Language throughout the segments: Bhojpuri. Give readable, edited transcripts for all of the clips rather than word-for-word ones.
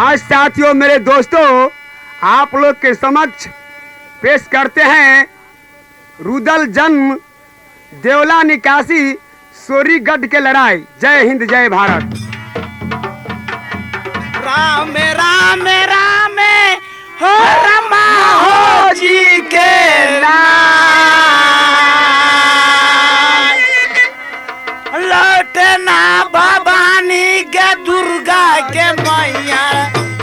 आज साथियों, मेरे दोस्तों, आप लोग के समक्ष पेश करते हैं रुदल जन्म देवला निकासी सोरीगढ़ के लड़ाई। जय हिंद, जय भारत। राम राम राम हो रमा हो जी के लौटना भवानी के दुर्गा के मैया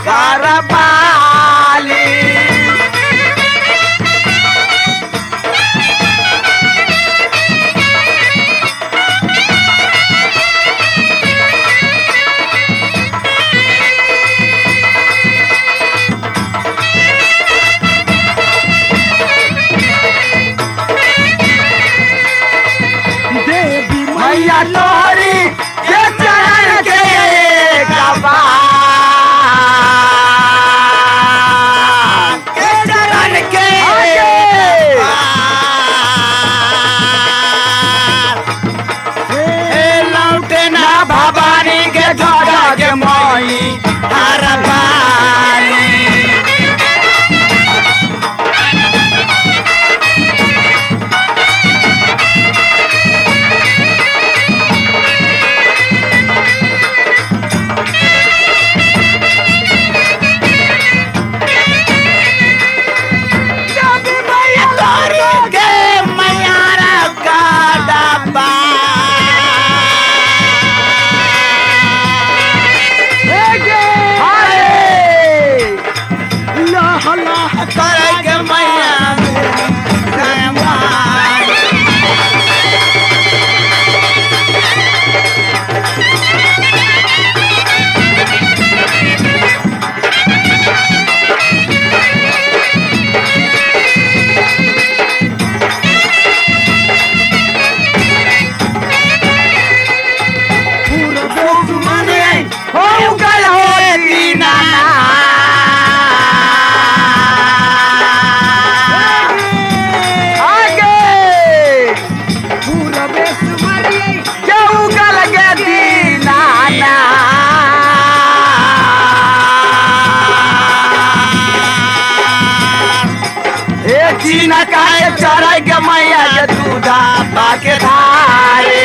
करबाली। मैया तोरी के चरण के कबार के चरण के लौटे ना भवानी के दुर्गा के मोई हरबानी। जीना काहे चढ़ाई के मैया के दूधा पाके धारे।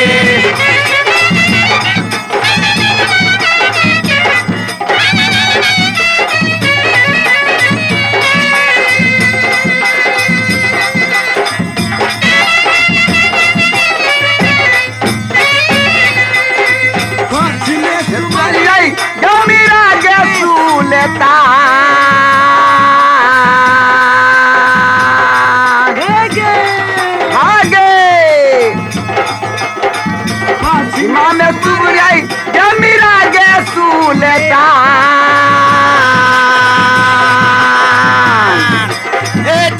गमीरा के सुलेता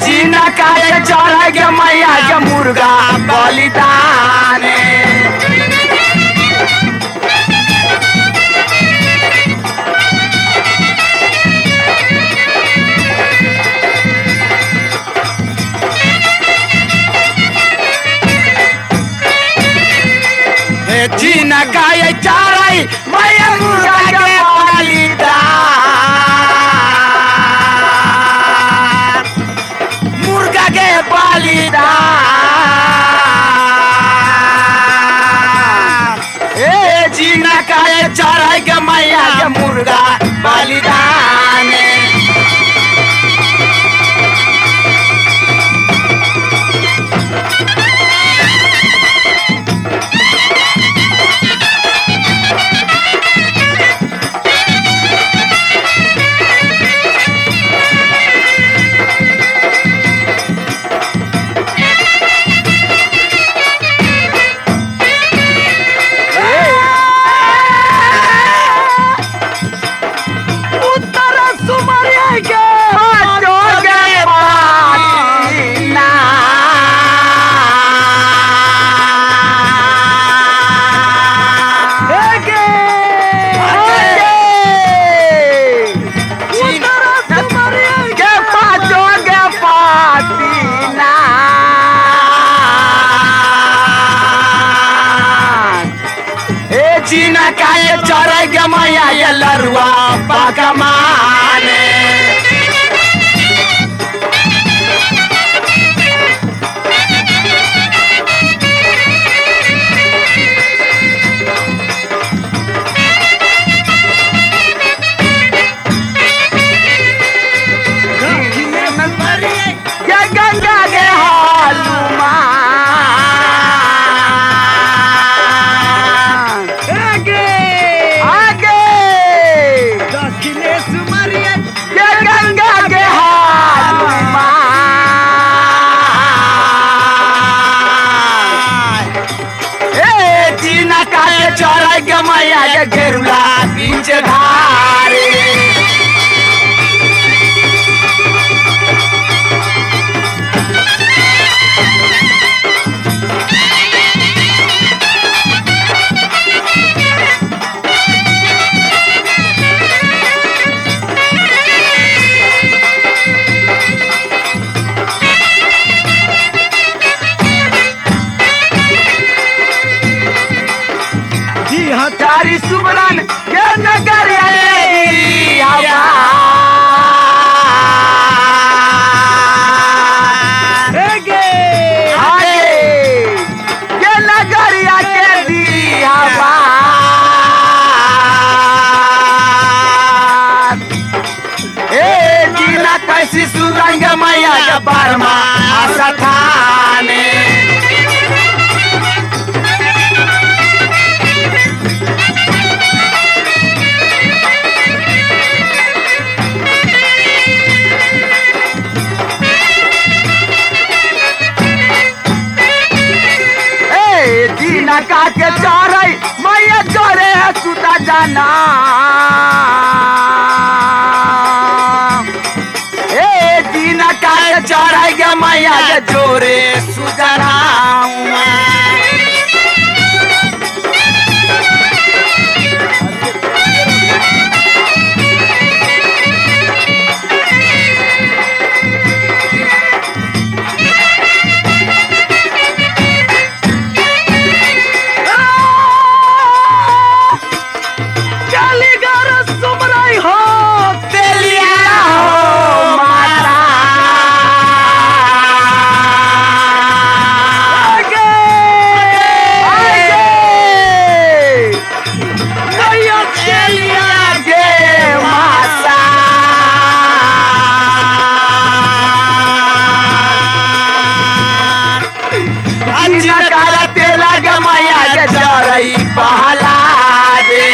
जीना काहे चढ़ाई के मैया के मुर्गा बलिदान। जीना काहे चढ़ाई मैया मुर्गा के बलिदान। मुर्गा के बलिदान जीना काहे चढ़ाई के मैया के मुर्गा बलिदान। जीना काये चढ़ के मैया ये लरुआ पकमाने ये गंगा के हालुमा ये गंगा के हालुमा ए जीना काये चढ़ के मैया ये घेरुला बीच धारे चारी सुमरन के नगर के नगरिया के दिया ए जीना कैसी सुरंग मैया के बर्मा आस्थाने जीना काके चढ़ई मैया जोरे सुता जाना ए जीना काके चढ़ई के मैया के जोरे सुजना पहला दे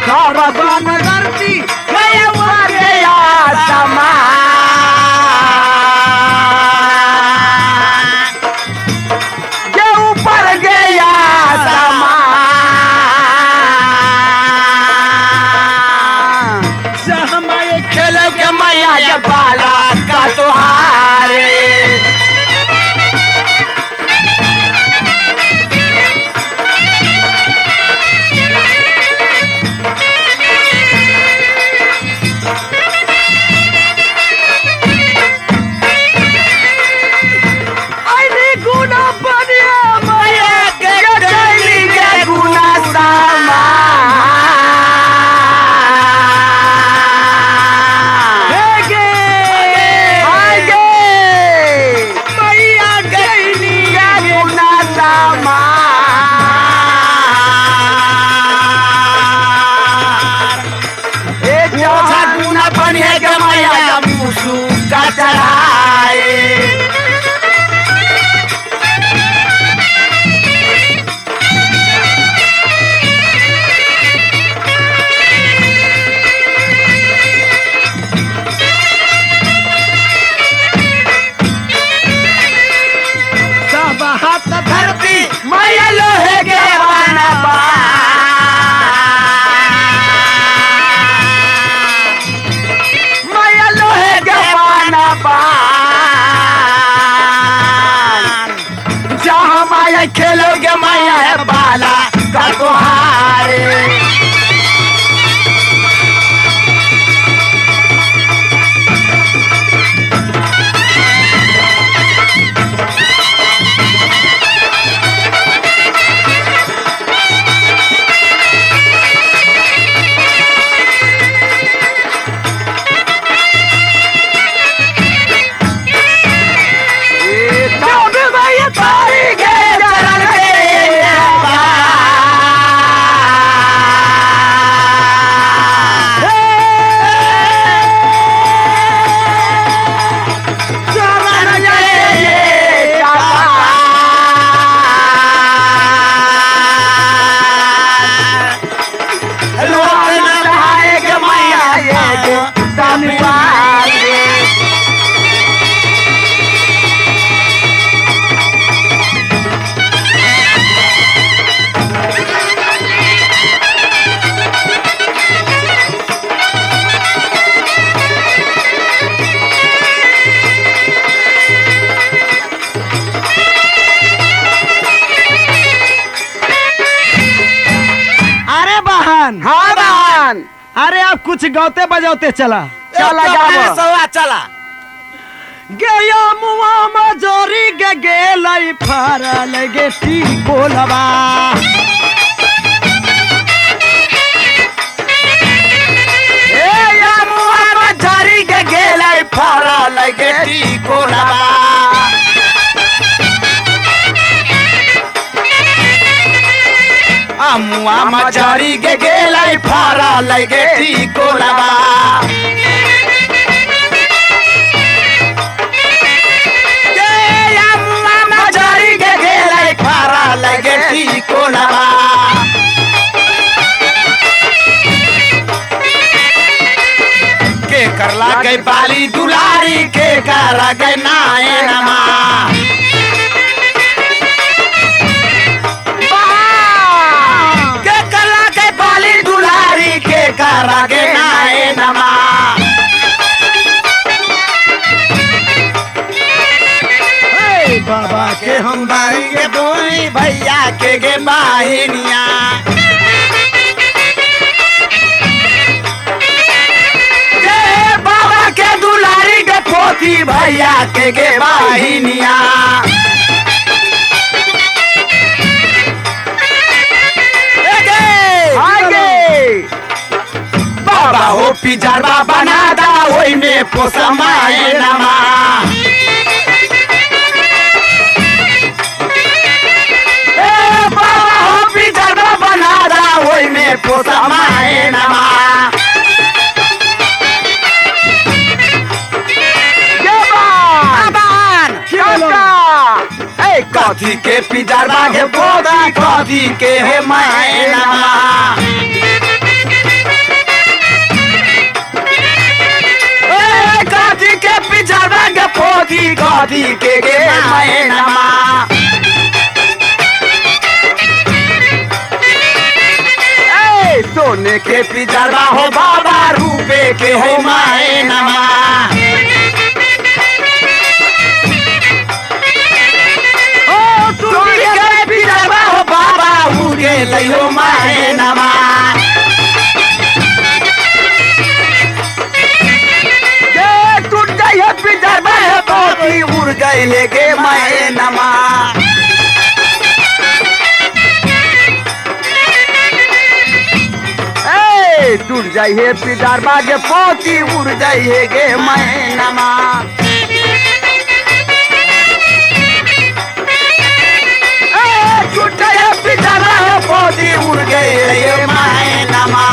भगवान धरती के ऊपर गया समान खेलो के मैया ये बाला का तुहारे मैया लोहे के अरे खेलोगे मैया है बाला का तुम्हारे। हाँ बहन, अरे आप कुछ गाते बजाते चला चला गावो। चला गया मुआ मजोरी गे गेलाई फारा लगे टी कोलवा। या मुआ मजोरी गे गेलाई फारा लगे टी कोलवा। मुआ मजोरी गे गेलाई फारा लगे टी कोलवा। लगे टी कोलवा। के करला गई बाली दुलारी के करा गई नायनमा। के करला गई बाली दुलारी के करा गई नायनमा। बाबा के हम बारी बोई भैया के गे बाहिनिया। बाबा के दुलारी के पोती भैया के गे बाहिनिया। बाबा हो पिजरवा बना दा ओई में पोसमाए नमा। पोसमाए नमा। कथी के पिजरवा के बोदा कथी के है माए नमा। कथी के पिजरवा के पोती कथी के गे माए नमा। सोने के पिजरवा हो बाबा रूपे के हो माए नमा। सोने के पिजरवा हो बाबा उगे लियो माए नमा। टूट गई पिजरवा है पोती उड़ गई लेके माए नमा। टूट जाइए पिजरवा के पोती उड़ जाइए गे मैनमा। टूट जाइए पिजरवा के पोती उड़ गए मैनमा।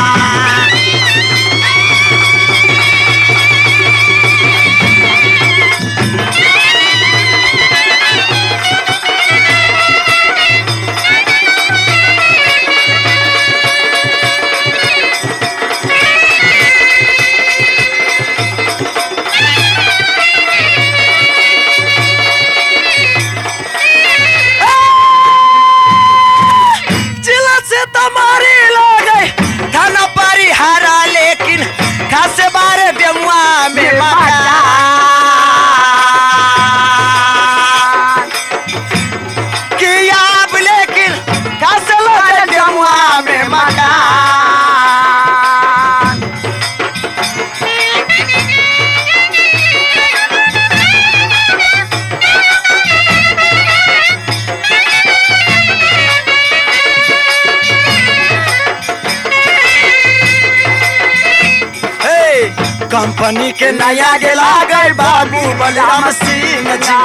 कंपनी के नया गेला गए बाबू बलराम सिंह जी।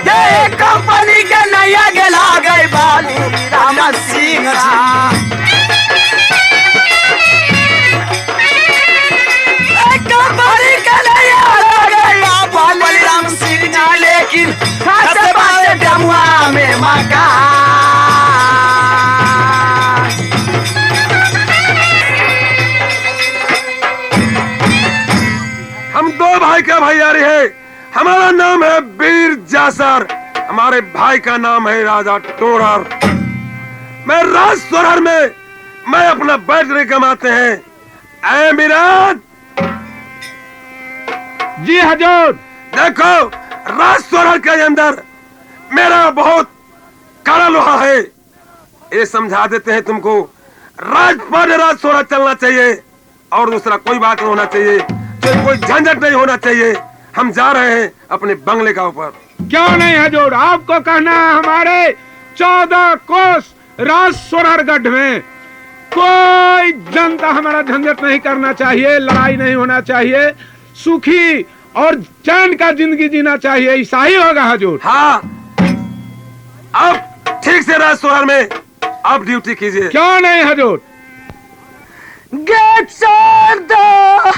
ये कंपनी के नया गेला गए बाबू बलराम सिंह जी। कंपनी के नया गए बाबू बलराम सिंह जी। लेकिन खासे बासे डमुआ में मकान। हम दो भाई का भैयारी है। हमारा नाम है वीर जासर, हमारे भाई का नाम है राजा टोरर। मैं राज सोरर में मैं अपना बैठने कमाते हैं। ऐ मिराज, जी हजूर। देखो राज सोरर के अंदर मेरा बहुत कड़ा लोहा है। ये समझा देते हैं तुमको, राजपाट राज सोरर चलना चाहिए और दूसरा कोई बात नहीं होना चाहिए, कोई झंझट नहीं होना चाहिए। हम जा रहे हैं अपने बंगले का ऊपर। क्यों नहीं हजूर, आपको कहना है हमारे 14 कोस राज सोररगढ़ में कोई जनता हमारा झंझट नहीं करना चाहिए, लड़ाई नहीं होना चाहिए, सुखी और चैन का जिंदगी जीना चाहिए। ऐसा ही होगा हजूर। हाँ, अब ठीक से राज सोरर में अब ड्यूटी कीजिए। क्यों नहीं हजूर। गेट छोड़ दो,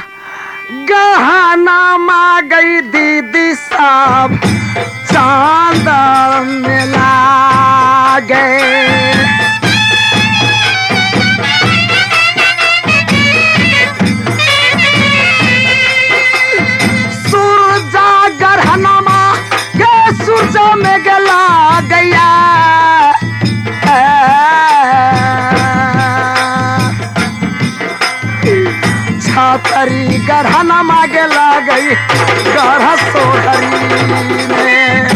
गहना मा गई दीदी सब चांद मिला गए। सूरजा गहना मा गे सूरज में गला गया। छातरी गढ़ना मागे ला गई गढ़ सोहरी में।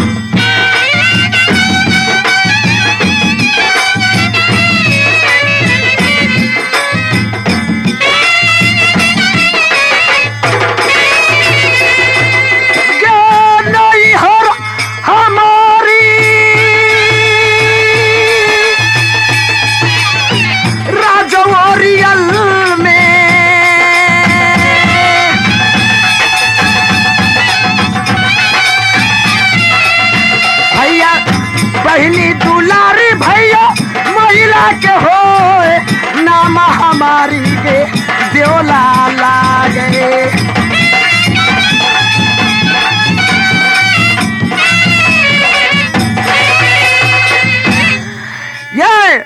नहीं हो हमारी राजवरियल बहनी दुलारी भैया महिला के हो नाम हमारी के देवला लागे। ये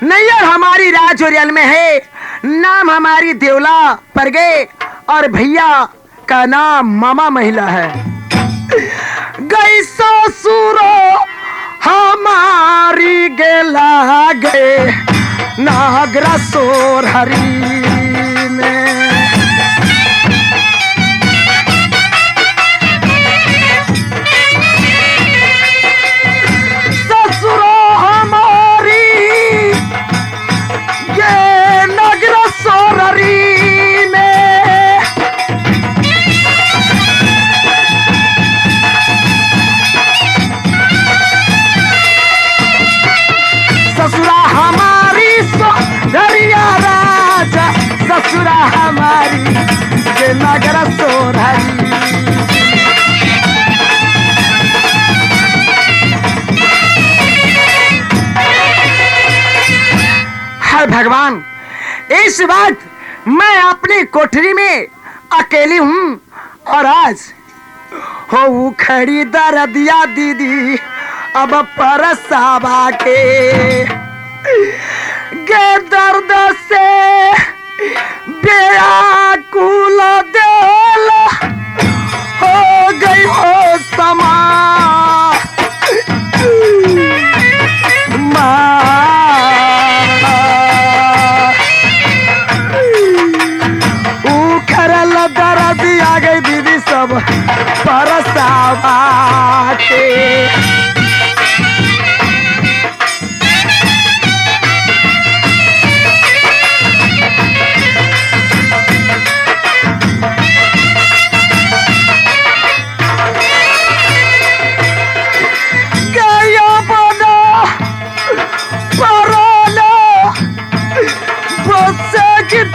नैयर हमारी राजौरियल में है, नाम हमारी देवला पर गए और भैया का नाम मामा महिला है। गई ससुरो हमारी गेला गए नागरा सोरहरी में। ससुरो हमारी ये नागरा सोरहरी में। ससुरा हमारी सोहरिया राजा, ससुरा हमारी के नगर सोहरी। हाय भगवान, इस वक्त मैं अपनी कोठरी में अकेली हूँ और आज हो खड़ी दर्दिया दीदी अब परसावा के गे दर्द से बेआकुल दिल हो गई हो समा। उखरल दर्द आ गई दीदी सब परसावा के। गया बना पर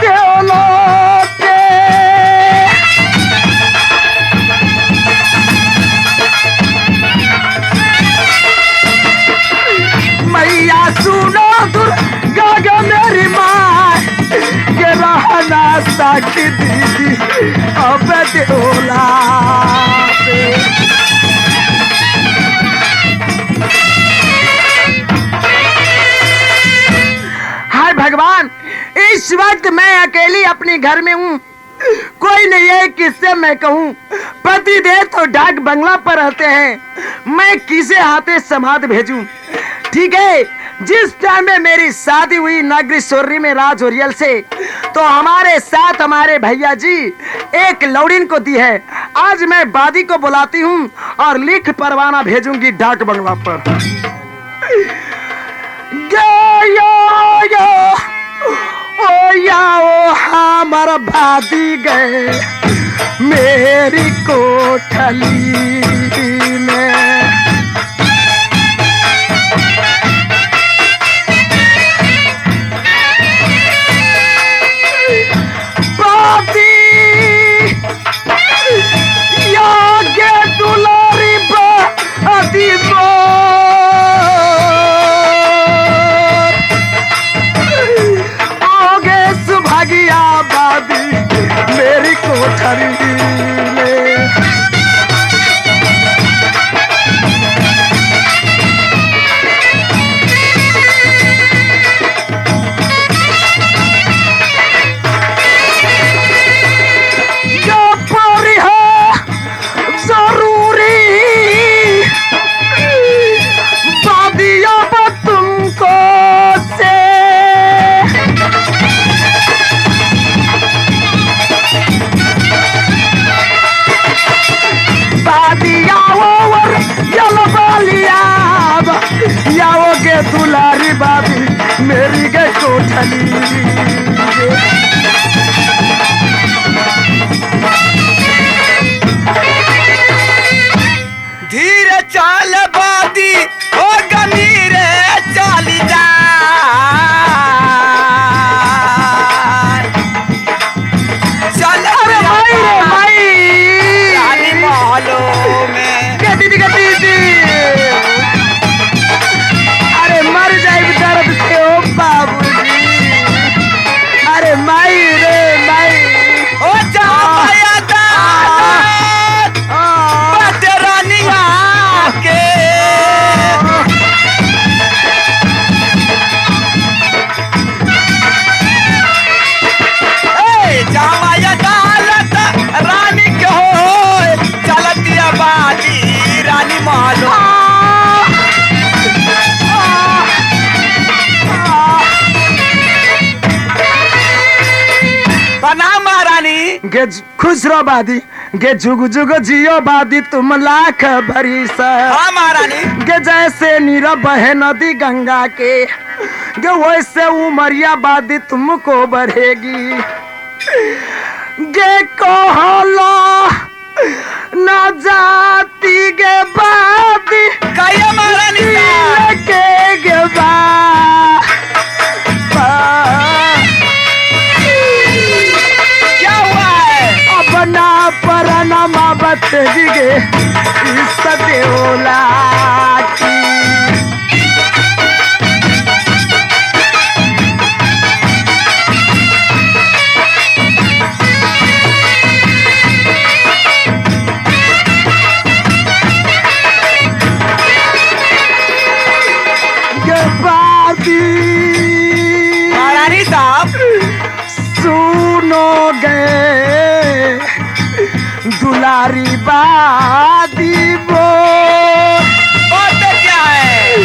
देवलो के मैया सुनो दुर्गा गे मेरी माँ के रहना साकी दीदी अब देवला पे। हाय भगवान, इस वक्त मैं अकेली अपने घर में हूँ, कोई नहीं है किससे मैं कहूँ। पति देव तो डाक बंगला पर रहते हैं, मैं किसे हाथे समाध भेजूं। ठीक है, जिस टाइम में मेरी शादी हुई नागेश्वरी में राज ओरियल से, तो हमारे साथ हमारे भैया जी एक लौड़िन को दी है। आज मैं बादी को बुलाती हूँ और लिख परवाना भेजूंगी डाक बंगला पर। ओ हमारा बादी गए मेरी कोठली में। बादी यागे दुलारी बादी भागिया बादी मेरी कोठरी में। जो पूरी है जरूरी बादिया तुमको से याओगे दुलारी बाबी मेरी गई कोठली। धीरे चाल बादी ओ गमीरे चाली जा। चल अरे भाई रे भाई, रानी महलों में क्या दीदी का दीदी, अरे मर जाए दर्द से ओ बाबूजी। अरे माई रे माई, ओ जा पाया दाद बदरानिया के। ए जामाया दालत रानी के हो चलती बादी रानी महलों। बना महारानी गे खुश रहो बादी, गे जुग जुग जियो बादी तुम लाख भरी सा। हाँ महारानी। गे जैसे नीरा बहे नदी गंगा के, गे वैसे उमरिया बादी तुमको बढ़ेगी। गे कोहला न जाती गे बादी कहिए महारानी साहब। के गे क्या हुआ है? अपना परना माबत गे इस देवला की। महारानी साहब सुनोगे दुलारी बादी वो बात क्या है?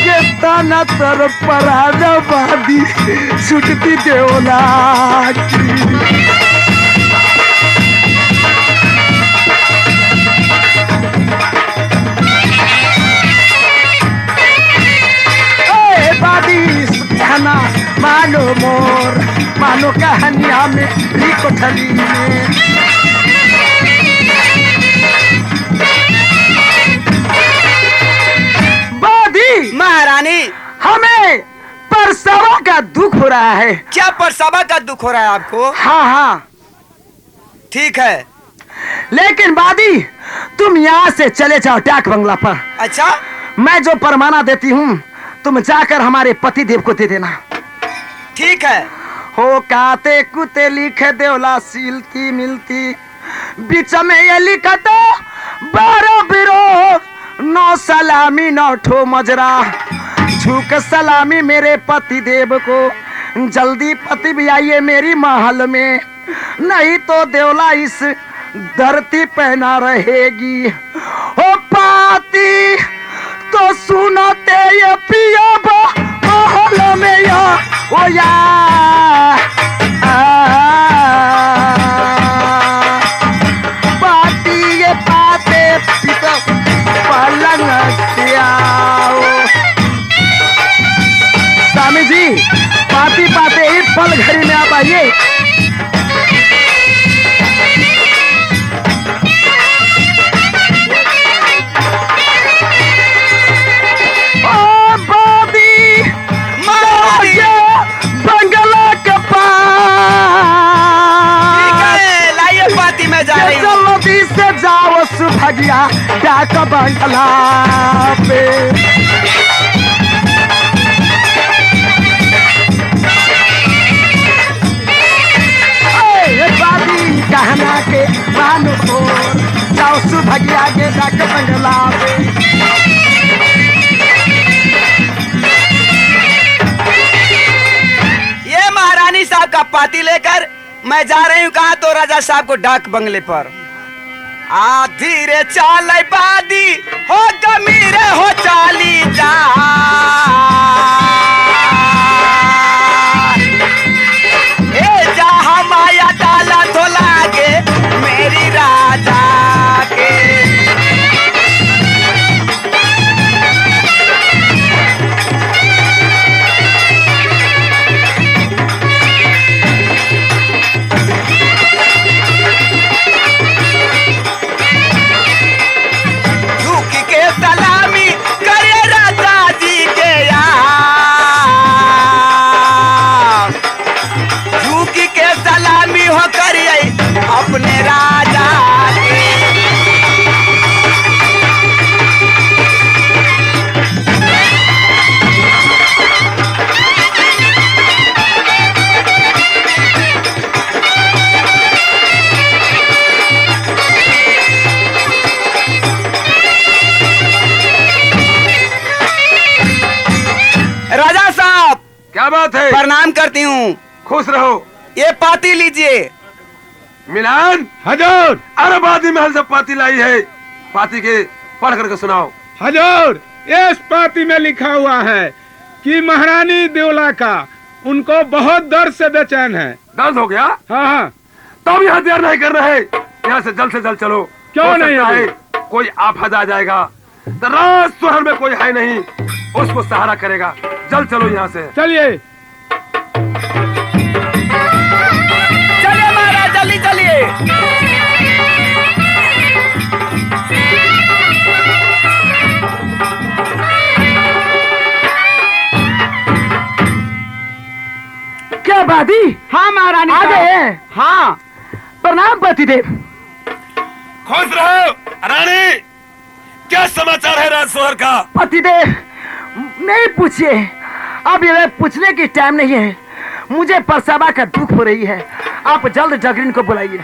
ये तना तर पराना बादी छुटती देवला की। कहना मानो मोर, मानो कहानिया में कोठली में। बादी महारानी हमें परसवा का बड़ा दुख हो रहा है। क्या परसबा का दुख हो रहा है आपको? हाँ हाँ, ठीक है। लेकिन बादी तुम यहाँ से चले जाओ डाक बंगला पर। अच्छा, मैं जो परमाना देती हूँ तुम जाकर हमारे पति देव को दे देना। ठीक है। हो काते कुते लिखे देवला सिलती मिलती, बीच में ये लिखा तो बारो बिरो, नौ सलामी नौ ठो मजरा, झुक सलामी मेरे पति देव को, जल्दी पति भी आइए मेरी महल में, नहीं तो देवला इस धरती पे ना रहेगी। हो पाती तो सुनते ये पिया महल में या ओ या पाती ये पाते पिता पलंग से आओ। स्वामी जी पाती पाते ही पल घड़ी में आप आइए। बंगला के जल्दी से जाओ सुभगिया डाक बंगला पे। बादी कहना के मानो को जाओ सुभगिया के डाक बंगला पे। ये महारानी साहब का पाती लेकर मैं जा रही हूँ कहा तो राजा साहब को डाक बंगले पर। आ धीरे चाल बादी हो गमीरे हो चाली जा, ए जहाँ माया डाला तो लागे मेरी राजा के। सलामी करे राजा जी के यार, झुकी के सलामी हो करिए अपने राजा के। राजा साहब क्या बात है? प्रणाम करती हूँ। खुश रहो। ये पाती लीजिए। मिलान हजूर, अरे बादी महल से पाती लाई है, पाती के पढ़ करके सुनाओ। हजूर, इस पाती में लिखा हुआ है कि महारानी देवला का उनको बहुत दर्द से बेचैन है। दर्द हो गया? हाँ हाँ। तब यहाँ देर नहीं करना है, यहाँ से जल्द चलो। क्यों हो नहीं सकता अभी? है कोई आफत आ जाएगा, तो राज सोहर में कोई है नहीं, उसको सहारा करेगा। जल्द चलो यहाँ से। चलिए चलिए महाराज, जल्दी चलिए। क्या बादी? हाँ महारानी आ गए हैं? हाँ प्रणाम पति देव। खुश रहो रानी। क्या समाचार है राज सोहर का? पति देव नहीं पूछिए, अब ये पूछने की टाइम नहीं है। मुझे परसबा का दुख हो रही है, आप जल्द जगरीन को बुलाइए।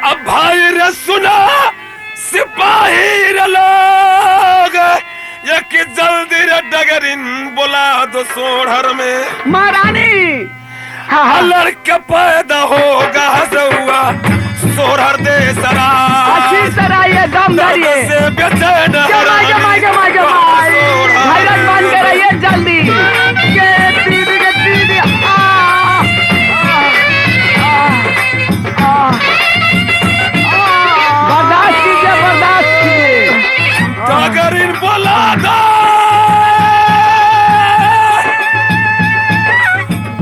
अब भाई रे सुना, सिपाही रे लोग, ये कि जल्दी रे डगरिन बुला दो सोहर में। महारानी हाँ लड़के पैदा होगा हसुआ सोहर दे सरा, अच्छी तरह ये दम धरिए। से बेचैन जमाई जमाई जमाई जमाई हैरत मान के रहिए जल्दी। ये दीदी बर्दाश्त कीजिए, बर्दाश्त कीजिए। डगरिन बुला दो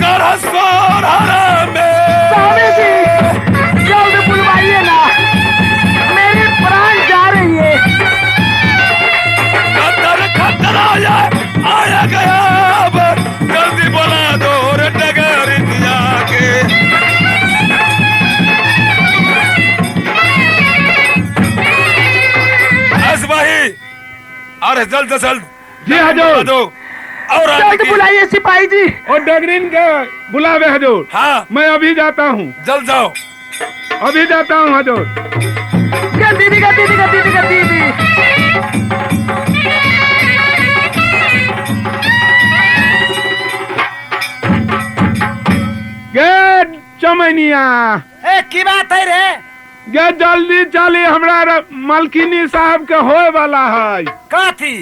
कर सोहर में। स्वामी जी जल्द बुलवाइए ना, मेरी प्राण जा रही है। खतर खतर आया गया अब। तैयार है, जल्द से जल्द जी हजूर। दो और आने जल्द की। बुलाइए सिपाही जी। और डगरीन के बुलावे हजूर। हाँ मैं अभी जाता हूँ, जल्द जाओ। अभी जाता हूँ हजूर। दीदी का दीदी का दीदी का दीदी। गे चमनिया, ए की बात है रे? गे जल्दी चली, हमरा मलकिनी साहब के होए वाला है। कथी?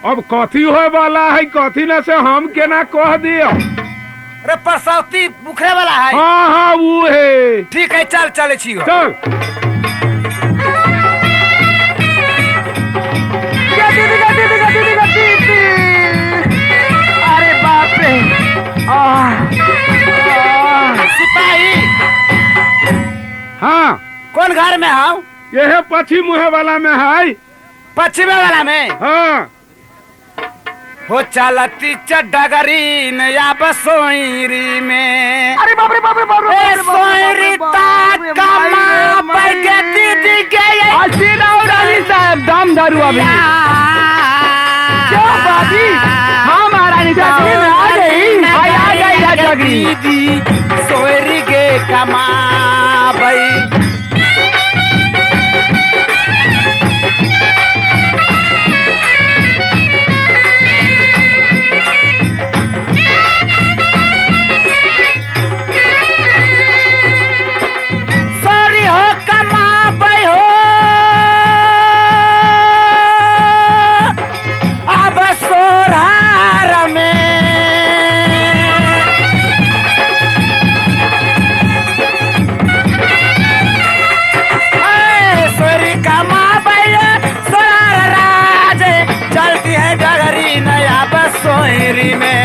अब कथी होए वाला है, कथी न से हम केना कह दियो। रे परसौती बुखरे वाला है। हाँ हाँ वो है। ठीक है, चल चले छी। चल दीदी का दीदी का दीदी का दीदी। अरे बाप रे। सिपाही हाँ, कौन घर में हूँ? यह पश्चिम मुहे वाला में है। पश्चिमे वाला में हाँ हो चलती चडगरी नया बसोईरी में। अरे बाप रे बाप रे बाप रे ए सोईरी कमा पर के दीदी गए। रानी साहब दम धरू अभी। क्या बाजी? हाँ महारानी साहब आ गई। आ गई है जगरी। दीदी सोईरी के कमा भाई। सोरी हो कमा भाई हो अब सोरार में। ए, सोरी कमा भाई सोरार राज चलती है डगरी नया बसोरी में।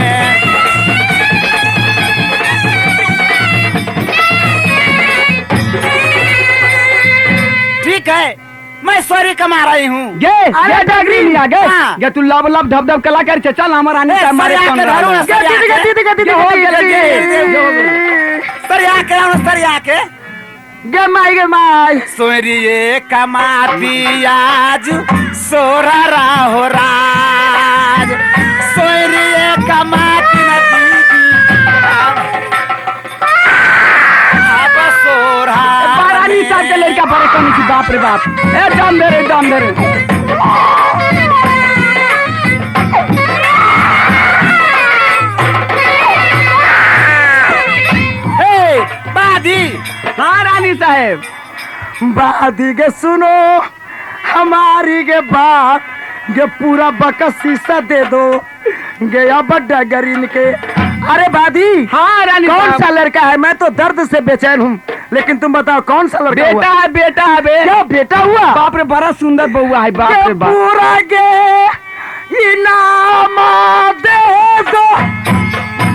ठीक है, मैं सॉरी कमा रही हूँ। अरे डगरी लिया गे। हाँ। गे तू लब लब धब धब कला कर चल हमारा ए, सरिया के धरो ना, सरिया दीदी का के। दीदी का दीदी हो का गया, दीदी सरिया के आओ, सरिया के। गे माई सोरिए कमाती आज सोरा राहो राज। सोरिए कमाती न दीदी अब सोरा महारानी साहब के लड़का परेशानी की बाप रे बाप। ए दम दे रे दम दे रे। हे बादी। हाँ रानी साहब बादी के सुनो हमारी के बात के पूरा बकस शीशा दे दो गया बड्डा गरीन के। अरे बादी हाँ रानी कौन सा लड़का है? मैं तो दर्द से बेचैन हूँ, लेकिन तुम बताओ कौन सा लड़का बेटा हुआ? है बेटा है बे। क्या बेटा हुआ? बाप रे बड़ा सुंदर बउआ है बाप रे बाप। पूरा के इनाम दे दो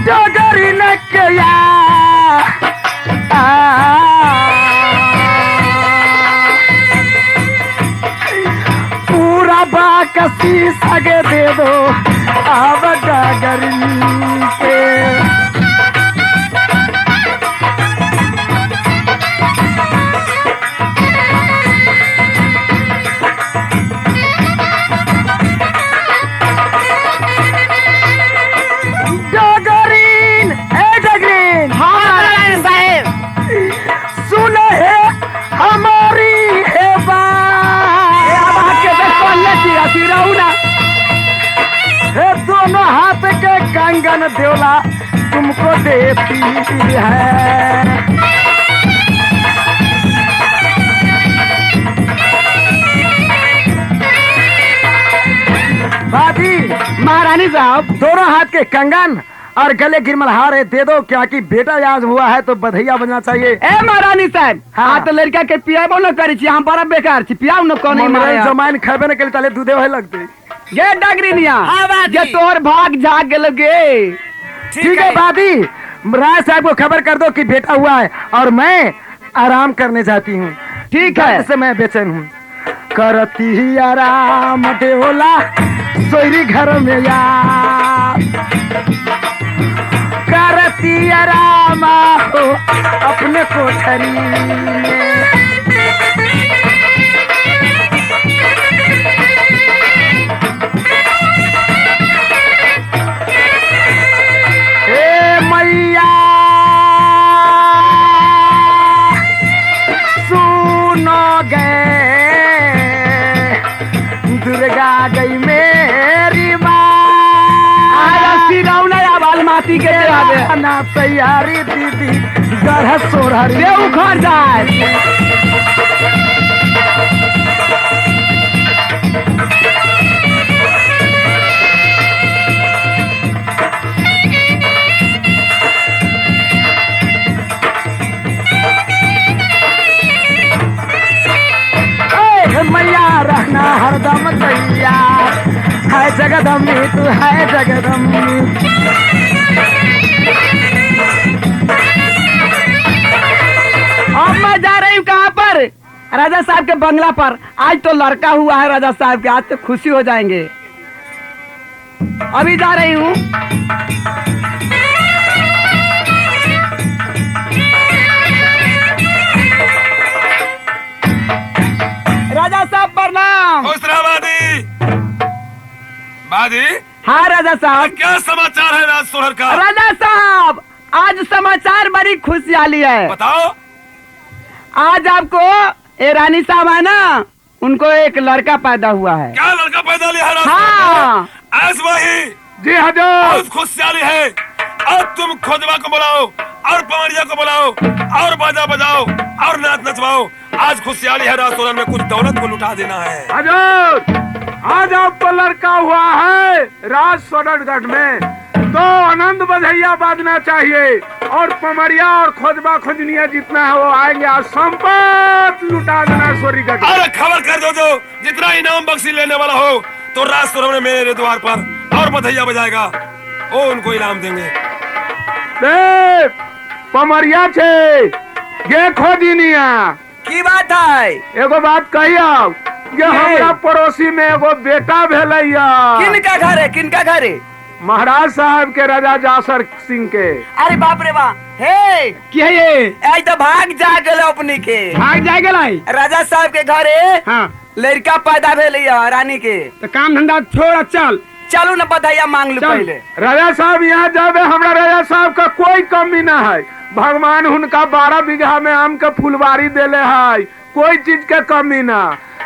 डगरी न किया। पूरा बाकसी सगे दे दो अब डगरी के। डगरीन ए डगरीन हाँ साहेब। सुने है हमारी है बात है दोनों हाथ के कंगन देवला तुमको देती है। बाजी महारानी साहब दोनों हाथ के कंगन और गले गिरमलहार है दे दो, क्या कि बेटा याद हुआ है तो बधैया बजना चाहिए। ए महारानी साहब हाँ तो लड़का के पियाबो न करी छी, हम बड़ा बेकार छी, पियाव न कोनी मारे जमाइन खेबे न के ताले दूधे है लगते। ये डगरीनिया हाँ बाजी। ये तोर भाग जाग गेल गे। ठीक है बादी राय साहब को खबर कर दो कि बेटा हुआ है और मैं आराम करने जाती हूँ। ठीक है से मैं बेचैन हूँ। करती ही आराम देवला सोरी घर में यार करती आराम हो अपने कोठरी में। आ गई मेरी माँ माटी के आवे ना तैयारी दीदी गढ़ सोहरी ले उखड़ जाए मैया रहना हरदम तैयार है जगदम्बी तू है जगदम्बी अब मैं जा रही हूँ कहाँ पर राजा साहब के बंगला पर आज तो लड़का हुआ है राजा साहब के आज तो खुशी हो जाएंगे अभी जा रही हूँ राजा साहब प्रणाम बादी हाँ राजा साहब क्या समाचार है राज सोहर का? राजा साहब आज समाचार बड़ी खुशहाली है बताओ। आज आपको ये रानी साहब है ना उनको एक लड़का पैदा हुआ है क्या लड़का पैदा लिया है राज हाँ आज वही जी हजूर बहुत खुशहाली है। अब तुम खोजवा को बुलाओ और पवनिया को बुलाओ और बाजा बजाओ और नाच नचवाओ। आज खुशहाली है राज सोहर में कुछ दौलत को लुटा देना है। हजूर आज आपको लड़का हुआ है राज सोनगढ़ में तो आनंद बधाइया बाजना चाहिए और पमरिया और खोजबा खोजनिया जितना है वो आएंगे और संपत्ति लुटा देना सोरीगढ़। अरे खबर कर दो जो जितना इनाम बख्शी लेने वाला हो तो राज सोहर में मेरे द्वार पर और बधाइया बजाएगा वो उनको इनाम देंगे। देख पमरिया छे गे खोजनिया की बात है एगो बात कही आप ये हमरा पड़ोसी में एगो बेटा भेलैया किनका घर है किनका घर है? महाराज साहब के राजा जासर सिंह के। अरे बाप रे वाह हे की है ये आई तो भाग जा गए अपनी के भाग जाएगा लाई राजा साहब के घरे हाँ लड़का पैदा भेल रानी के तो काम धंधा छोड़ चल चलो न बधाइया मांग लो चल। पहले। राजा साहब यहाँ जाबे हमरा राजा साहब का कोई कमी न है। भगवान उनका 12 बीघा में आम के फुलवारी देले है कोई चीज के कमी ना।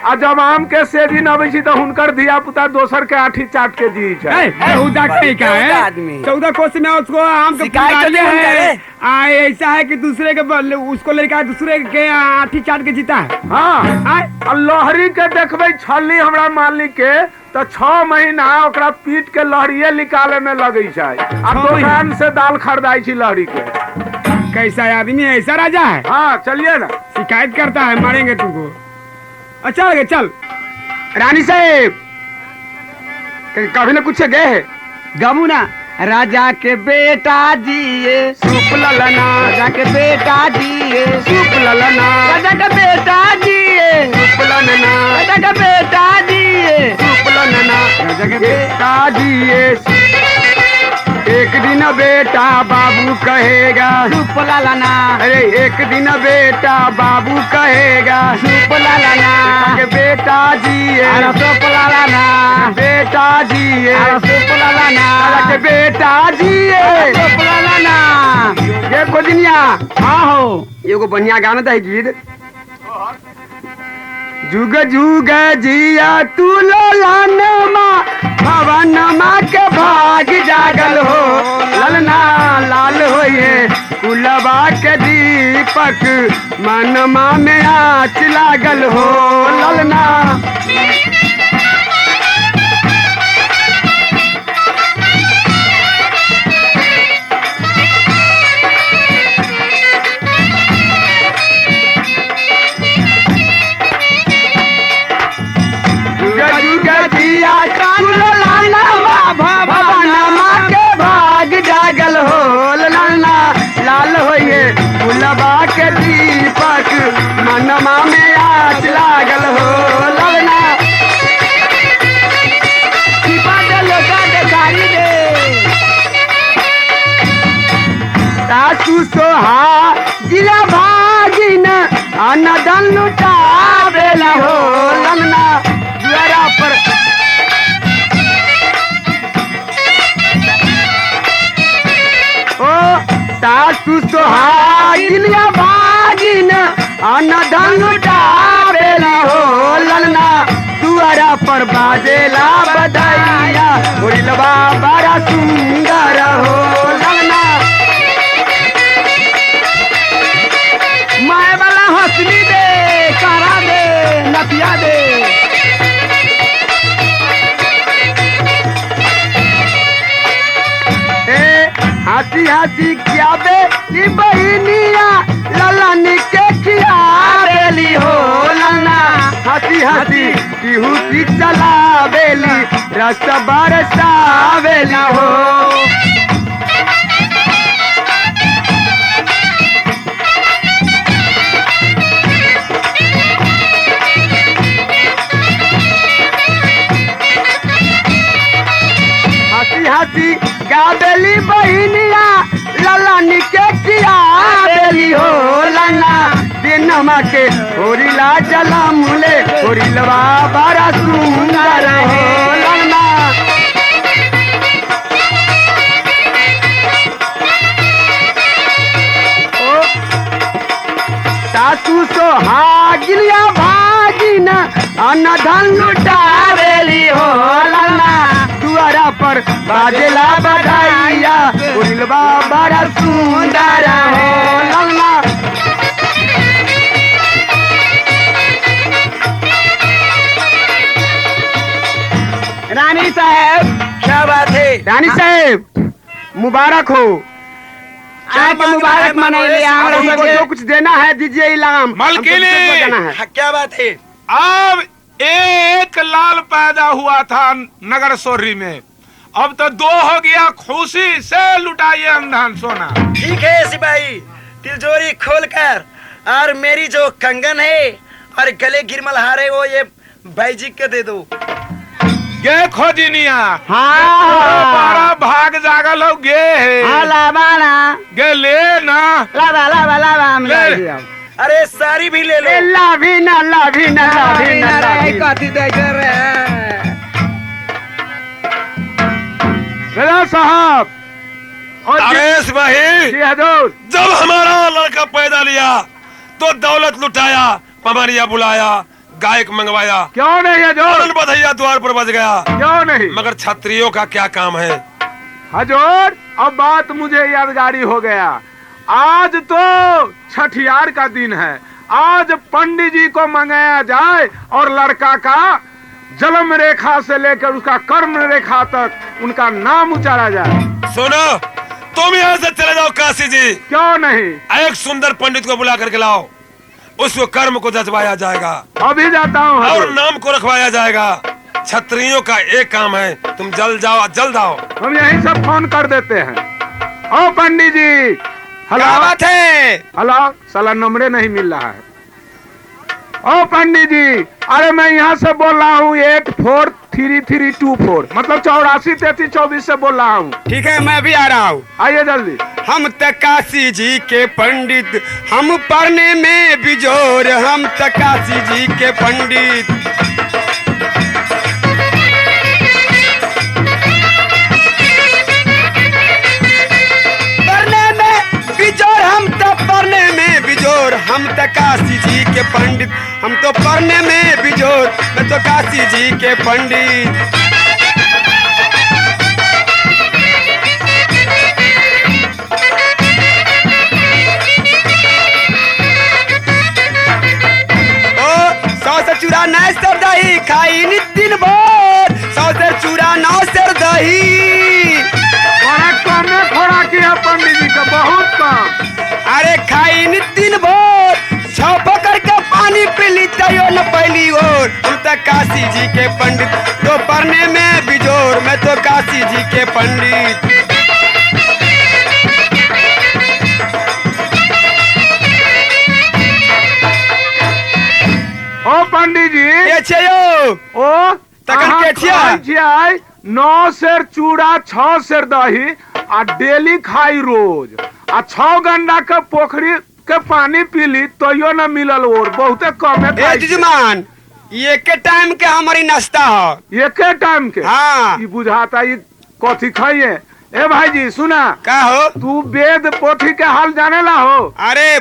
आ जब आम के सेजी न अबे तो हुनकर धिया पुता दोसर के आठी चाट के जी है। बेहुदा कहीं का बेहुदा है आदमी। 14 कोस में उसको आम के शिकायत फुलवारी तो नहीं है करे। ऐसा है कि दूसरे के उसको लड़का दूसरे के आठी चाट के जीता है हाँ आ लहरी के देखबे छली हमरा मालिक के तो 6 महीना ओकरा पीट के लहरिये निकाले में लगे छै आ दुकान से दाल खरीदाई छी लहरी के। कैसा आदमी है ऐसा राजा है हाँ चलिए ना शिकायत करता है मारेंगे तुमको अच्छा लगे चल रानी साहब कभी न कुछ गए है गमुना राजा के बेटा जिए सूप ललना राजा के बेटा जिए सूप ललना राजा का बेटा जिए सूप ललना राजा का बेटा जिए सूप ललना राजा के बेटा दिए एक दिन बेटा बाबू कहेगा सूप लाना अरे एक दिन बेटा बाबू कहेगा सूप लाना के बेटा जिए सूप लाना बेटा जिए सूप लाना के बेटा जिए सूप लाना ये खोजनिया हाँ हो एगो बढ़िया गाना था गीत जुग जुग जिया तू लानमा भवनमा के भाग जागल हो ललना लाल होइए कुलबा के दीपक मनमा में आँच लागल हो ललना जागल हो ललना लाल होइए गुलबा के दीपक मनमा में आँच लागल हो ललना सासू सोहा गिरा भागिन अनदन लुटा बेला हो ललना द्वारा पर सासू सोहागिलिया भागिन अनधन लुटा बेला हो ललना दुआरा पर बाजेला बधाइया होरिलवा बड़ा सुंदर हो ललना। माए वाला हंसली दे, करा दे, नतिया दे। हाथी हाथी क्या बेली बहनिया ललन के किया बेली हो ललना। हाथी हाथी टिहू की चला बेली रस बरसा बेली हो। हाथी हाथी गाबेली बहनिया ललन के किया बेली हो ललना। दिनमा के होरिला जला मुले होरिलवा बड़ा सुंदर हो ललना। सासू सोहागिनिया भागिन अनधन लुटावेली हो ललना। दुआरा पर बाजेला बधाइया होरिलवा बड़ा सुंदर हो ललना। रानी साहब, क्या बात है? रानी साहब मुबारक हो। आज मुबारक मनाइए। हमको जो कुछ देना है दीजिए इनाम। मलकिनी! हमको किसको देना है? हाँ, क्या बात है? अब एक लाल पैदा हुआ था नगर सोरी में, अब तो दो हो गया। खुशी से लुटाइए अंधन सोना। ठीक है सिपाही, तिजोरी खोलकर और मेरी जो कंगन है और गले गिरमल हार है वो ये भाईजी के दे दो। गे खोजिनिया, हाँ। बारह भाग जागल हो गे है। हाँ, लाबा ना, गे ले ना। लाबा लाबा लाबा हम ले। ले लिया। अरे सारी भी ले लो। लाभी ना लाभी ना लाभी ना लाभी। कथी दे के रे? राजा साहब और अरे सिपाही, जी हजूर। जब हमारा लड़का पैदा लिया तो दौलत लुटाया, पमरिया बुलाया, गायक मंगवाया, क्यों नहीं हजूर? और बधैया द्वार पर बज गया। क्यों नहीं? मगर छत्रियों का क्या काम है? हजूर, अब बात मुझे यादगारी हो गया। आज तो छठियार का दिन है। आज पंडित जी को मंगाया जाए और लड़का का जन्म रेखा से लेकर उसका कर्म रेखा तक उनका नाम उचारा जाए। सुनो, तुम यहाँ से चले जाओ काशी जी। क्यों नहीं? एक सुंदर पंडित को बुला करके लाओ, उसको कर्म को जजवाया जाएगा अभी जाता हूँ और हजूर। नाम को रखवाया जाएगा। छत्रियों का एक काम है, तुम जल्द जाओ, जल्द आओ। हम यहीं से फोन कर देते हैं। ओ पंडित जी, क्या हेलो बात है? हेलो, साला नंबरे नहीं मिल रहा है। ओ पंडित जी, अरे मैं यहाँ से बोल रहा हूँ 843324, मतलब 843324 से बोल रहा हूँ। ठीक है, मैं भी आ रहा हूँ। आइए जल्दी। हम त काशी जी के पंडित, हम पढ़ने में बिजोर, हम त काशी जी के पंडित। पढ़ने में बिजोर, हम तो पढ़ने में बिजोर, हम तो काशी जी के पंडित। हम तो पढ़ने में बिजोर, मैं तो काशी जी के पंडित। चूरा नहीं सर दही खाई नितिन भोर, 100 से चूरा 9 सर दही। थोड़ा किया पंडित जी का बहुत कम। अरे खाई नितिन भोर, 6 पकड़ के पानी पी ली तयो न पहली ओर। हम तो काशी जी के पंडित, तो पढ़ने में बिजोर, मैं तो काशी जी के पंडित। ओ पंडित जी, के छे यो? ओ तखन के छियै? 9 सेर चूड़ा, 6 सेर दही आ डेली खाई रोज, आ 6 गंडा के पोखरी के पानी पीली तो यो न मिलल और बहुते कमे ए खाई। जजमान, ये के टाइम के हमारी नाश्ता है। एके टाइम के? हाँ। ई बुझाता ई कथी खाइए। ए भाई जी सुना, का हो? तू वेद पोथी के हाल जाने ला हो? अरे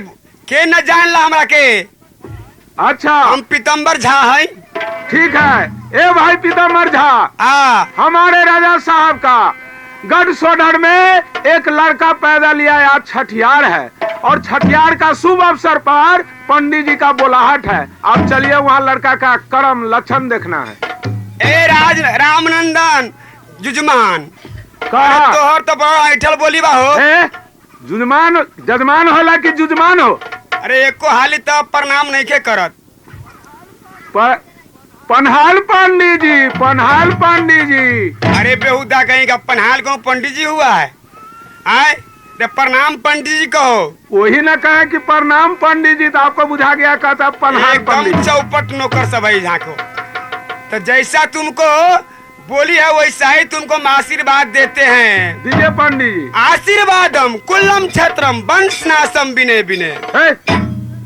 के न जान ला हमरा के? अच्छा हम पीतम्बर झा है। ठीक है, ए भाई पीताम्बर झा, हमारे राजा साहब का गढ़ सोडर में एक लड़का पैदा लिया, आज छठियार है और छठियार का शुभ अवसर पर पंडित जी का बुलाहट है। आप चलिए वहाँ लड़का का कर्म लक्षण देखना है। ए रामनंदन जुजमान, कहा तोहर तो बड़ा ऐठल बोली बा हो। जुजमान जजमान होला कि जुजमान हो? अरे एको हाली तो प्रणाम नहीं के करत। पनहाल पंडित जी, पनहाल पंडित जी। अरे बेहुदा कहीं का पनहाल को पंडित जी हुआ है? आए रे प्रणाम पंडित जी कहो। वही ना कहे कि प्रणाम पंडित जी, तो आपको बुझा गया कहता पनहाल पंडित एकदम जी। चौपट नौकर सब है यहाँ को। तो जैसा तुमको बोली है वैसा ही तुमको हम आशीर्वाद देते हैं। दीजिए पंडित जी। आशीर्वादम कुल्लम छत्रम वंशनाशम बिने बिने।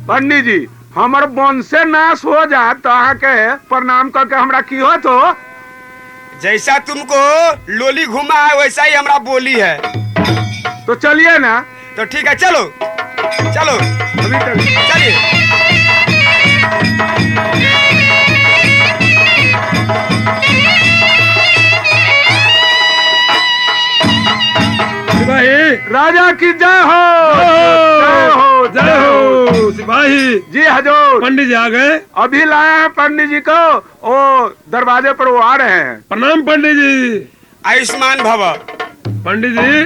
पंडित जी, हमार वंशे नाश हो जाए तो के प्रणाम करके हमरा की हो तो? जैसा तुमको लोली घुमा है वैसा ही हमरा बोली है। तो चलिए ना। तो ठीक है, चलो चलो अभी तक चलिए। सिपाही, राजा की जय हो, जय हो, जय हो। सिपाही जी हजूर। पंडित जी आ गए। अभी लाया है पंडित जी को, ओ दरवाजे पर वो आ रहे हैं। प्रणाम पंडित जी। आयुष्मान भव। पंडित जी,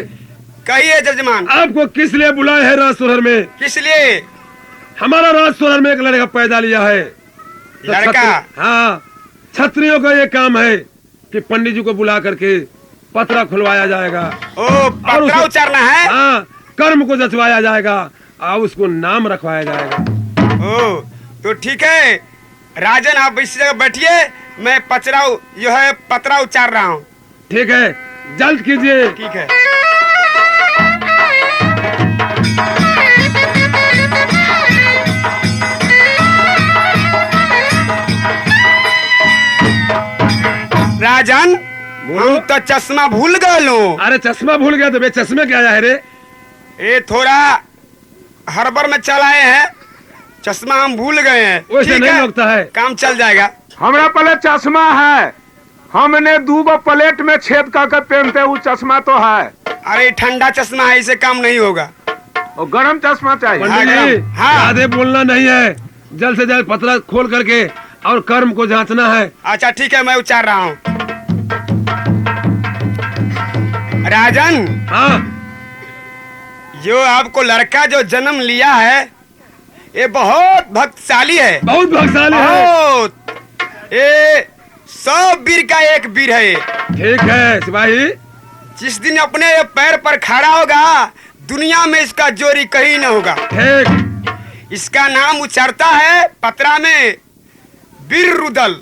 कहिए जजमान, आपको किस लिए बुलाए हैं राज सोहर में? किस लिए? हमारा राज सोहर में एक लड़का पैदा लिया है। तो लड़का? हाँ, क्षत्रियों का ये काम है कि पंडित जी को बुला करके पतरा खुलवाया जाएगा। ओ पतरा उचारना है? हाँ, कर्म को जचवाया जाएगा और उसको नाम रखवाया जाएगा। ओ तो ठीक है राजन, आप इसी जगह बैठिए, मैं पतरा उचार रहा हूँ। ठीक है, जल्द कीजिए। ठीक है। राजन, हम तो चश्मा भूल गए। अरे चश्मा भूल गया तो बे चश्मे क्या है रे? ये थोड़ा हड़बड़ में चलाए हैं, चश्मा हम भूल गए हैं। वैसे ठीक नहीं है, लगता है। काम चल जाएगा। हमरा पहले चश्मा है, हमने 2 प्लेट में छेद करके पहनते, वो चश्मा तो है। अरे ठंडा चश्मा है, इसे काम नहीं होगा। और गरम चश्मा चाहिए। पंडित जी, हाँ। ज्यादा बोलना नहीं है, जल्द से जल्द पतरा खोल करके और कर्म को जांचना है। अच्छा ठीक है, मैं उचार रहा हूँ। राजन, हाँ, जो आपको लड़का जो जन्म लिया है ये बहुत भक्तशाली है। बहुत भाग्यशाली है। बहुत। ये 100 वीर का एक वीर है। ठीक है सिपाही। जिस दिन अपने पैर पर खड़ा होगा दुनिया में इसका जोरी कहीं न होगा। ठीक। इसका नाम उचारता है पतरा में वीर रुदल।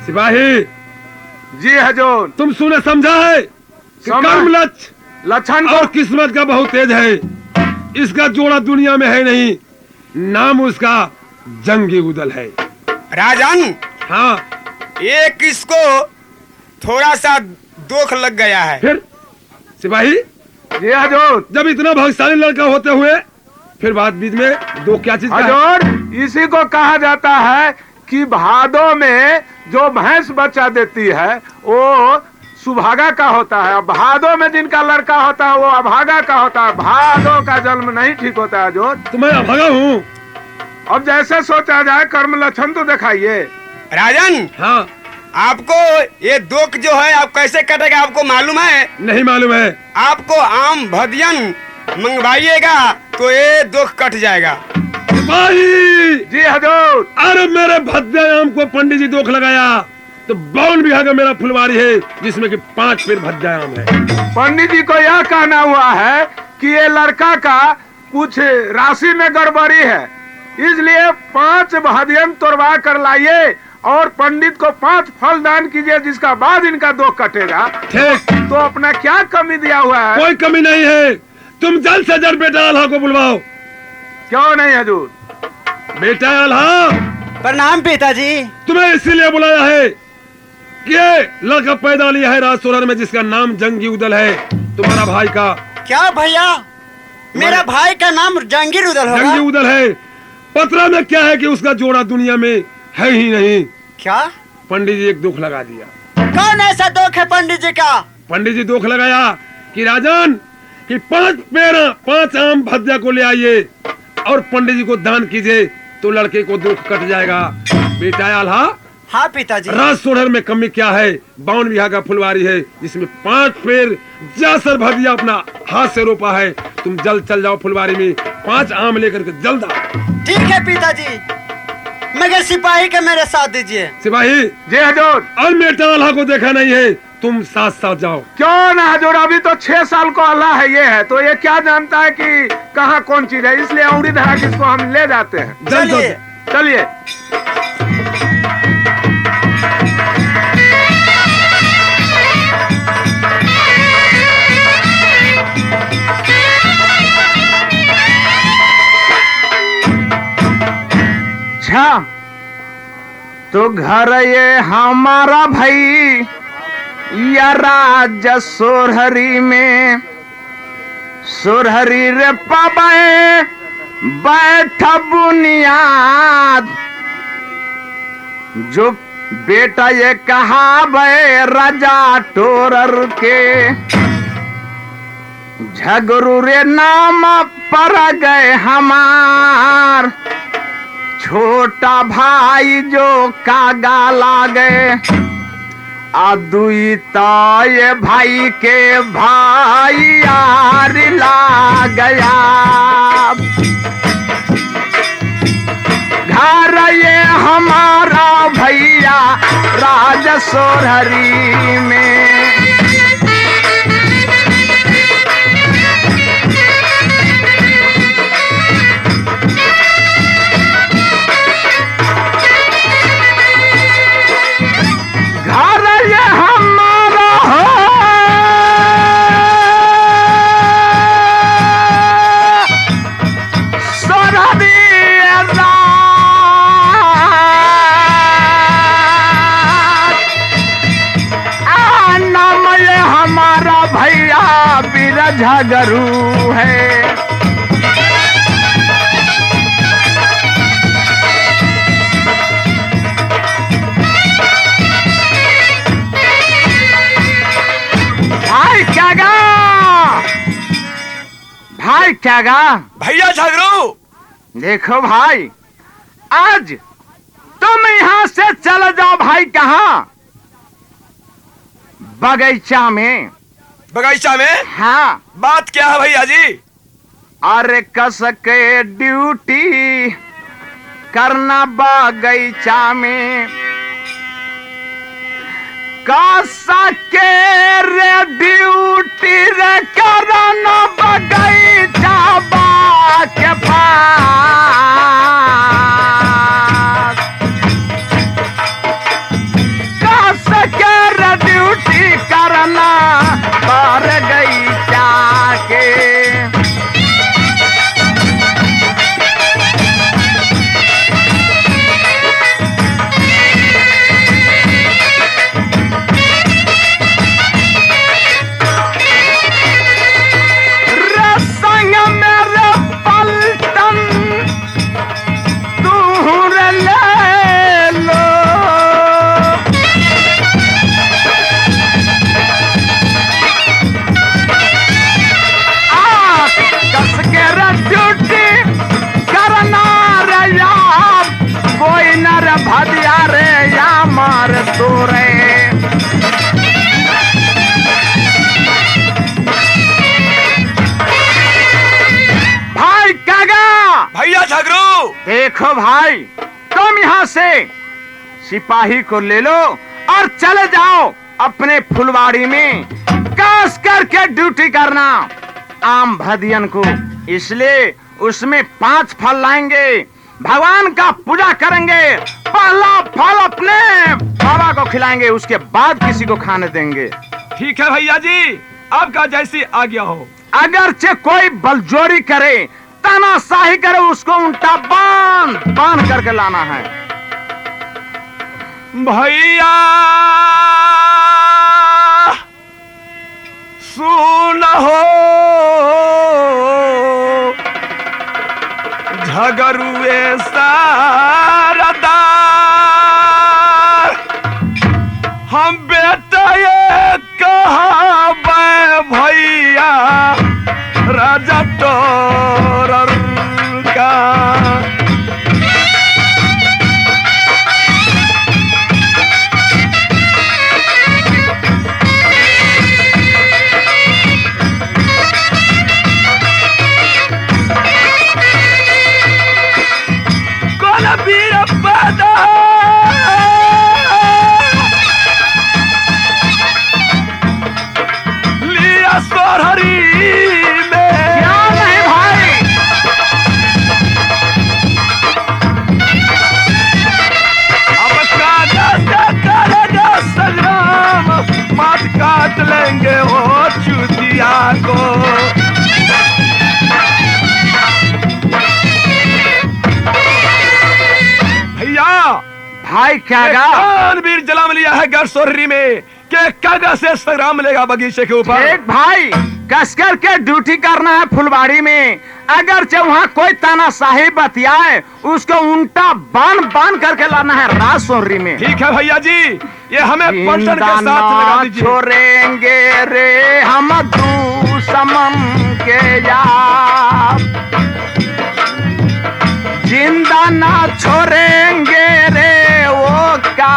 सिपाही जी हजूर, तुम सुने समझा है कि समझ। कर्म लक्षण और किस्मत का बहुत तेज है। इसका जोड़ा दुनिया में है नहीं, नाम उसका जंगी उदल है। राजन, हाँ, एक इसको थोड़ा सा दोख लग गया है। फिर सिपाही, जी हजूर, जब इतना भाग्यशाली लड़का होते हुए फिर बाद बीच में दो क्या चीज का है? हजूर, इसी को कहा जाता है कि भादों में जो भैंस बच्चा देती है वो सुभागा का होता है, भादों में जिनका लड़का होता है वो अभागा का होता है। भादों का जन्म नहीं ठीक होता है हजूर। तो मैं अभागा हूँ। अब जैसे सोचा जाए, कर्म लक्षण तो दिखाइए। राजन, हाँ, आपको ये दोख जो है आप कैसे कटेगा आपको मालूम है? नहीं मालूम है। आपको आम भदियन मंगवाइएगा तो ये दोख कट जाएगा। सिपाही, जी हजूर, अरे मेरे भद्दे आम को पंडित जी दोख लगाया तो 52 बीघा का मेरा फुलवारी है जिसमें कि 5 पेड़ भद्दा आम है। पंडित जी को यह कहना हुआ है कि ये लड़का का कुछ राशि में गड़बड़ी है, इसलिए 5 भदियन तोड़वा कर लाइए और पंडित को 5 फल दान कीजिए, जिसका बाद इनका दोख कटेगा। ठीक। तो अपना क्या कमी दिया हुआ है? कोई कमी नहीं है। तुम जल्द से जल्द बेटा आल्हा को बुलवाओ। क्यों नहीं हजूर? बेटा आल्हा, प्रणाम पिताजी। तुम्हें इसीलिए बुलाया है कि ये लड़का पैदा लिया है राज सोहर में जिसका नाम जंगी उदल है, तुम्हारा भाई का। क्या भैया, मेरा भाई का नाम जंगीर उदल होगा? जंगी उदल है। पत्रा में क्या है कि उसका जोड़ा दुनिया में है ही नहीं। क्या? पंडित जी एक दुख लगा दिया। कौन ऐसा दुख है पंडित जी का? पंडित जी दुख लगाया कि राजन कि 5 आम भद्या को ले आइए और पंडित जी को दान कीजिए तो लड़के को दुख कट जाएगा। बेटा आल्हा, हाँ पिताजी। राज सोहर में कमी क्या है? 52 बीघा का फुलवारी है जिसमें 5 पेड़ जासर भदिया अपना हाथ से रोपा है। तुम जल्द चल जाओ फुलवारी में 5 आम लेकर के जल्द आओ। ठीक है पिताजी, मगर सिपाही के मेरे साथ दीजिए। सिपाही जी हजूर। और मेटा आल्हा को देखा नहीं है, तुम साथ साथ जाओ। क्यों ना हजूर, अभी तो 6 साल को अल्लाह है, ये है तो ये क्या जानता है कि कहाँ कौन चीज है, इसलिए उंगली धरा के इसको हम ले जाते हैं। जल्द चलिए। चलिए। अच्छा तो घर ये हमारा भाई या राज सोरहरी में, सोरहरी रे पबे बैठ बुनियाद, जो बेटा ये कहा बे राजा टोरर के, झगरू रे नाम पर गए हमार, छोटा भाई जो कागा लागे, अदुई ताये भाई के भाई यार ला गया। घर ये हमारा भैया राज सोरहरी में, झगरू है। भाई क्या गा, भाई क्या गा, भैया झगड़ू। देखो भाई, आज तुम यहाँ से चले जाओ भाई। कहाँ? बगीचा में। बगीचा में? हाँ। बात क्या है भैया जी? अरे कस के ड्यूटी करना बगीचा में, कस के रे ड्यूटी रे करना बगीचा बा के पास, कस के रे ड्यूटी करना पर गई जाके। रसंग मेरे पलटन दूर ले लो, कोई नर भदिया रे या मार तोरे। भाई कागा, भैया झगड़ू। देखो भाई, तुम यहाँ से सिपाही को ले लो और चले जाओ अपने फुलवाड़ी में, कास करके ड्यूटी करना आम भदियन को। इसलिए उसमें 5 फल लाएंगे, भगवान का पूजा करेंगे, पहला फल अपने बाबा को खिलाएंगे, उसके बाद किसी को खाने देंगे। ठीक है भैया जी, आपका जैसी आज्ञा हो। अगरचे कोई बलजोरी करे, तानाशाही करे, उसको उल्टा बांध करके लाना है। भैया सुन हो झगरुए सारदार, हम बेटा ये कहा भैया राजा तोरर का। कौन वीर पैदा लिया सोरहरी में। क्या नहीं भाई, अब काजा से करेगा संग्राम, मात काट लेंगे वो चुतिया को। भैया भाई क्या गा, वीर जलाम लिया है गढ़सोहरी में के कागा से संग्राम लेगा बगीचे के ऊपर। एक भाई कसकर के ड्यूटी करना है फुलवाड़ी में। अगर चाहे वहाँ कोई तानाशाही बतियाए उसको उल्टा बांध बांध करके लाना है राजसोहरी में। ठीक है भैया जी, ये हमें पलटन के साथ लगा दीजिए। छोड़ेंगे रे हम दुश्मन के यार, जिंदा ना छोड़ेंगे रे वो का